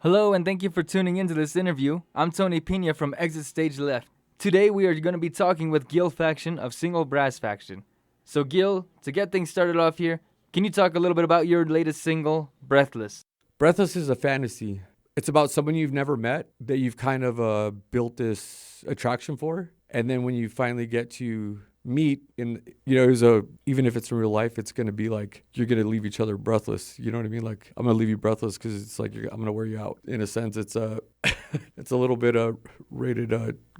Hello, and thank you for tuning into this interview. I'm Tony Pina from Exit Stage Left. Today, we are going to be talking with Gil Faction of Single Brass Faction. So, Gil, to get things started off here, can you talk a little bit about your latest single, Breathless? Breathless is a fantasy. It's about someone you've never met that you've kind of built this attraction for. And then when you finally get to meet even if it's in real life, it's going to be like you're going to leave each other breathless. You know what I mean? Like, I'm going to leave you breathless because it's like I'm going to wear you out. In a sense, it's a it's a little bit rated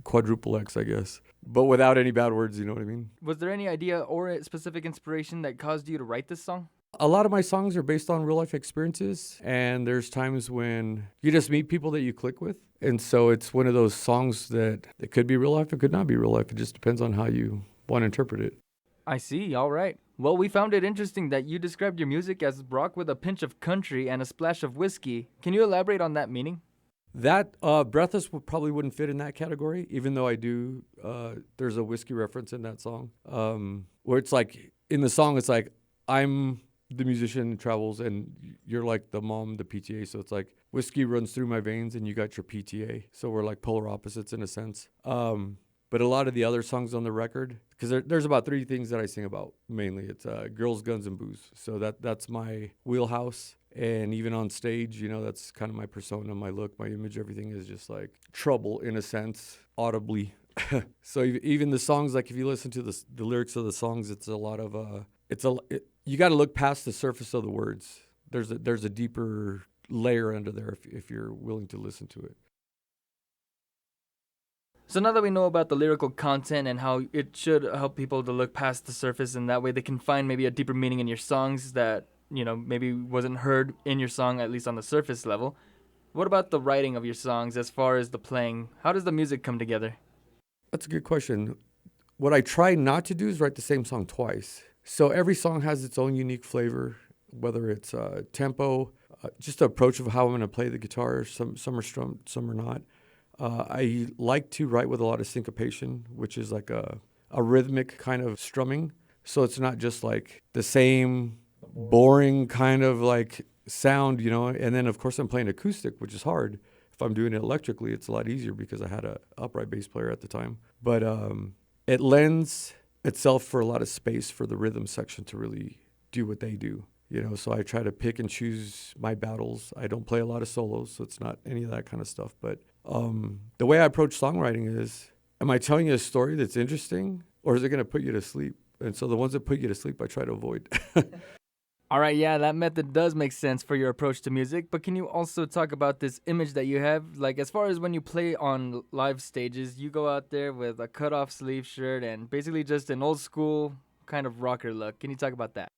quadruple X, I guess, but without any bad words. You know what I mean? Was there any idea or a specific inspiration that caused you to write this song? A lot of my songs are based on real life experiences, and there's times when you just meet people that you click with. And so it's one of those songs that it could be real life, it could not be real life. It just depends on how you want to interpret it. I see, all right. Well, we found it interesting that you described your music as rock with a pinch of country and a splash of whiskey. Can you elaborate on that meaning? That Breathless probably wouldn't fit in that category, even though I do. There's a whiskey reference in that song, where it's like in the song, it's like I'm the musician who travels and you're like the mom, the PTA. So it's like whiskey runs through my veins and you got your PTA. So we're like polar opposites in a sense. But a lot of the other songs on the record, because there's about three things that I sing about mainly. It's girls, guns, and booze. So that's my wheelhouse. And even on stage, that's kind of my persona, my look, my image. Everything is just like trouble in a sense, audibly. So even the songs, like if you listen to the lyrics of the songs, it's a lot of you got to look past the surface of the words. There's a deeper layer under there if you're willing to listen to it. So now that we know about the lyrical content and how it should help people to look past the surface, and that way they can find maybe a deeper meaning in your songs that, maybe wasn't heard in your song, at least on the surface level. What about the writing of your songs as far as the playing? How does the music come together? That's a good question. What I try not to do is write the same song twice. So every song has its own unique flavor, whether it's tempo, just the approach of how I'm going to play the guitar. Some are strummed, some are not. I like to write with a lot of syncopation, which is like a rhythmic kind of strumming. So it's not just like the same boring kind of like sound, And then, of course, I'm playing acoustic, which is hard. If I'm doing it electrically, it's a lot easier because I had an upright bass player at the time. But it lends itself for a lot of space for the rhythm section to really do what they do. So I try to pick and choose my battles. I don't play a lot of solos, so it's not any of that kind of stuff. But the way I approach songwriting is, am I telling you a story that's interesting, or is it going to put you to sleep? And so the ones that put you to sleep, I try to avoid. All right, yeah, that method does make sense for your approach to music, but can you also talk about this image that you have? Like, as far as when you play on live stages, you go out there with a cut-off sleeve shirt and basically just an old school kind of rocker look. Can you talk about that?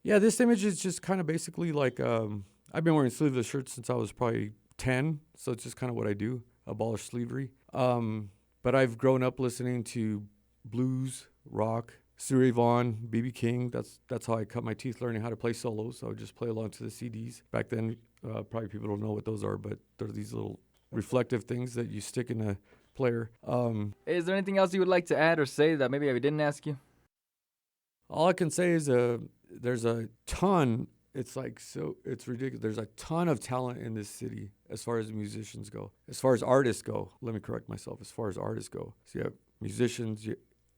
Yeah, this image is just kind of basically like, I've been wearing sleeveless shirts since I was probably 10, so it's just kind of what I do, abolish slavery. But I've grown up listening to blues, rock, Stevie Vaughan, B.B. King. That's how I cut my teeth learning how to play solos. I would just play along to the CDs. Back then, probably people don't know what those are, but they're these little reflective things that you stick in a player. Is there anything else you would like to add or say that maybe I didn't ask you? All I can say is there's a ton. It's ridiculous. There's a ton of talent in this city as far as musicians go. As far as artists go, let me correct myself. As far as artists go, so you have musicians,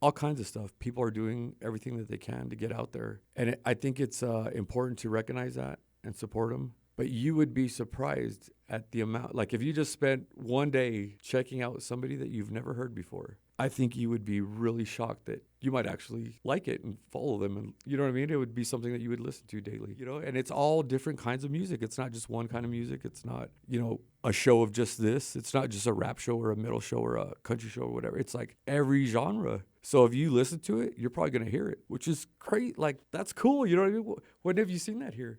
all kinds of stuff. People are doing everything that they can to get out there. And I think it's important to recognize that and support them. But you would be surprised at the amount, like if you just spent one day checking out somebody that you've never heard before, I think you would be really shocked that you might actually like it and follow them. And you know what I mean? It would be something that you would listen to daily, and it's all different kinds of music. It's not just one kind of music. It's not, a show of just this. It's not just a rap show or a metal show or a country show or whatever. It's like every genre. So if you listen to it, you're probably going to hear it, which is great. Like, that's cool. You know what I mean? When have you seen that here?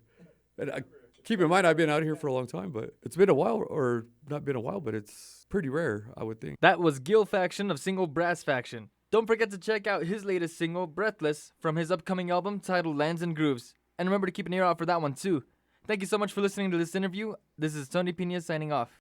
And keep in mind, I've been out here for a long time, but it's been a while, or not been a while, but it's pretty rare, I would think. That was Gil Faction of Single Brass Faction. Don't forget to check out his latest single, Breathless, from his upcoming album titled Lands and Grooves. And remember to keep an ear out for that one too. Thank you so much for listening to this interview. This is Tony Pina signing off.